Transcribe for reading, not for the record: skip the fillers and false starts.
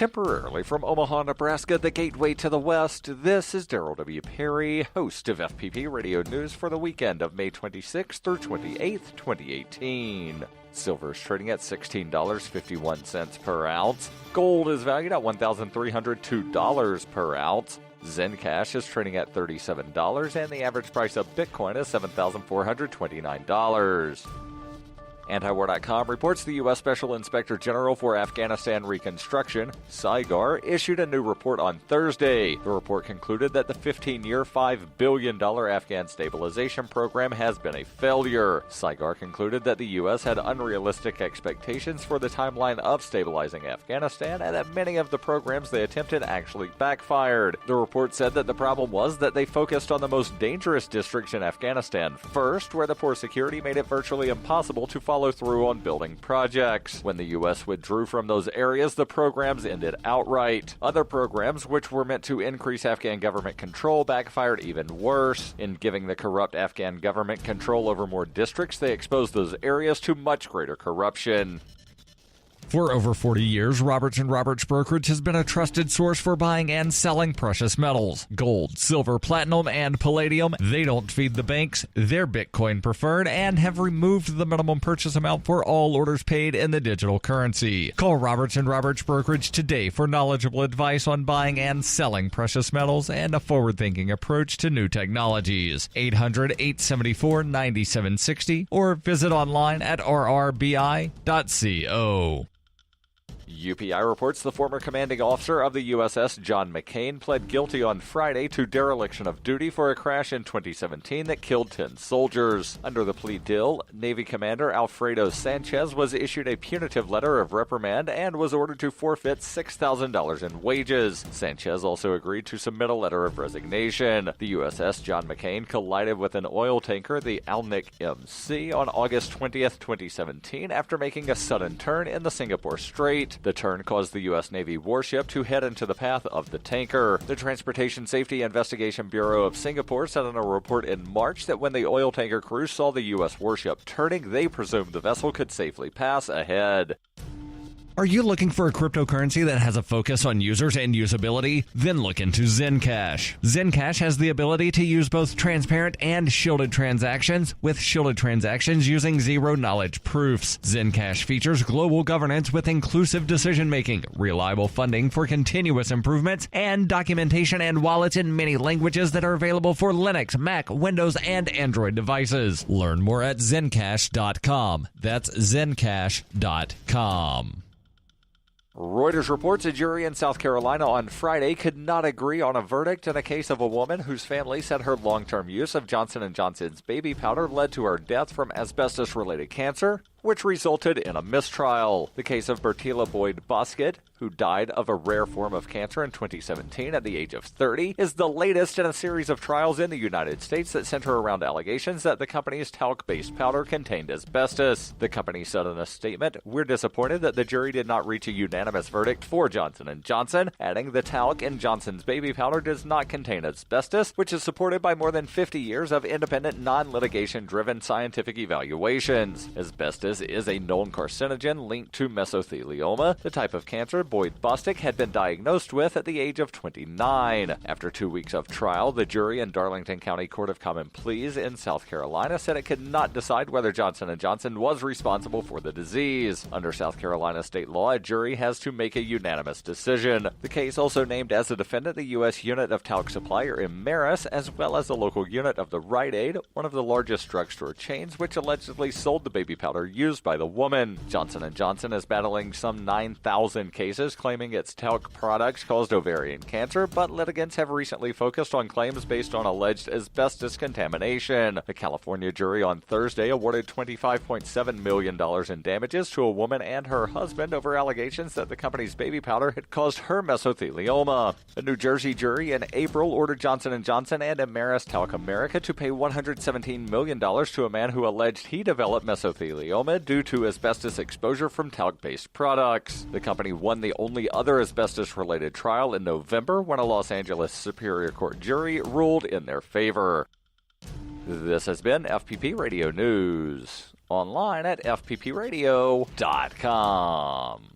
Temporarily from Omaha, Nebraska, the gateway to the West, this is Darrell W. Perry, host of FPP Radio News for the weekend of May 26th through 28th, 2018. Silver is trading at $16.51 per ounce. Gold is valued at $1,302 per ounce. Zencash is trading at $37, and the average price of Bitcoin is $7,429. Antiwar.com reports the U.S. Special Inspector General for Afghanistan Reconstruction, SIGAR, issued a new report on Thursday. The report concluded that the 15-year, $5 billion Afghan Stabilization Program has been a failure. SIGAR concluded that the U.S. had unrealistic expectations for the timeline of stabilizing Afghanistan and that many of the programs they attempted actually backfired. The report said that the problem was that they focused on the most dangerous districts in Afghanistan first, where the poor security made it virtually impossible to follow through on building projects. When the U.S. withdrew from those areas, the programs ended outright. Other programs, which were meant to increase Afghan government control, backfired even worse. In giving the corrupt Afghan government control over more districts, they exposed those areas to much greater corruption. For over 40 years, Roberts & Roberts Brokerage has been a trusted source for buying and selling precious metals. Gold, silver, platinum, and palladium. They don't feed the banks. They're Bitcoin preferred and have removed the minimum purchase amount for all orders paid in the digital currency. Call Roberts & Roberts Brokerage today for knowledgeable advice on buying and selling precious metals and a forward-thinking approach to new technologies. 800-874-9760 or visit online at rrbi.co. UPI reports the former commanding officer of the USS John McCain pled guilty on Friday to dereliction of duty for a crash in 2017 that killed 10 soldiers. Under the plea deal, Navy Commander Alfredo Sanchez was issued a punitive letter of reprimand and was ordered to forfeit $6,000 in wages. Sanchez also agreed to submit a letter of resignation. The USS John McCain collided with an oil tanker, the Alnic MC, on August 20th, 2017 after making a sudden turn in the Singapore Strait. The turn caused the U.S. Navy warship to head into the path of the tanker. The Transportation Safety Investigation Bureau of Singapore said in a report in March that when the oil tanker crew saw the U.S. warship turning, they presumed the vessel could safely pass ahead. Are you looking for a cryptocurrency that has a focus on users and usability? Then look into Zencash. Zencash has the ability to use both transparent and shielded transactions, with shielded transactions using zero-knowledge proofs. Zencash features global governance with inclusive decision-making, reliable funding for continuous improvements, and documentation and wallets in many languages that are available for Linux, Mac, Windows, and Android devices. Learn more at Zencash.com. That's Zencash.com. Reuters reports a jury in South Carolina on Friday could not agree on a verdict in a case of a woman whose family said her long-term use of Johnson & Johnson's baby powder led to her death from asbestos-related cancer, which resulted in a mistrial. The case of Bertilla Boyd Bosket, who died of a rare form of cancer in 2017 at the age of 30, is the latest in a series of trials in the United States that center around allegations that the company's talc-based powder contained asbestos. The company said in a statement, "We're disappointed that the jury did not reach a unanimous verdict for Johnson & Johnson," adding the talc in Johnson's baby powder does not contain asbestos, which is supported by more than 50 years of independent, non-litigation-driven scientific evaluations. Asbestos is a known carcinogen linked to mesothelioma, the type of cancer Boyd Bostic had been diagnosed with at the age of 29. After 2 weeks of trial, the jury in Darlington County Court of Common Pleas in South Carolina said it could not decide whether Johnson & Johnson was responsible for the disease. Under South Carolina state law, a jury has to make a unanimous decision. The case also named as a defendant the U.S. unit of talc supplier Imeris, as well as the local unit of the Rite Aid, one of the largest drugstore chains, which allegedly sold the baby powder used by the woman. Johnson & Johnson is battling some 9,000 cases claiming its talc products caused ovarian cancer, but litigants have recently focused on claims based on alleged asbestos contamination. The California jury on Thursday awarded $25.7 million in damages to a woman and her husband over allegations that the company's baby powder had caused her mesothelioma. A New Jersey jury in April ordered Johnson & Johnson and Imeris Talc America to pay $117 million to a man who alleged he developed mesothelioma due to asbestos exposure from talc-based products. The company won the only other asbestos-related trial in November when a Los Angeles Superior Court jury ruled in their favor. This has been FPP Radio News. Online at fppradio.com.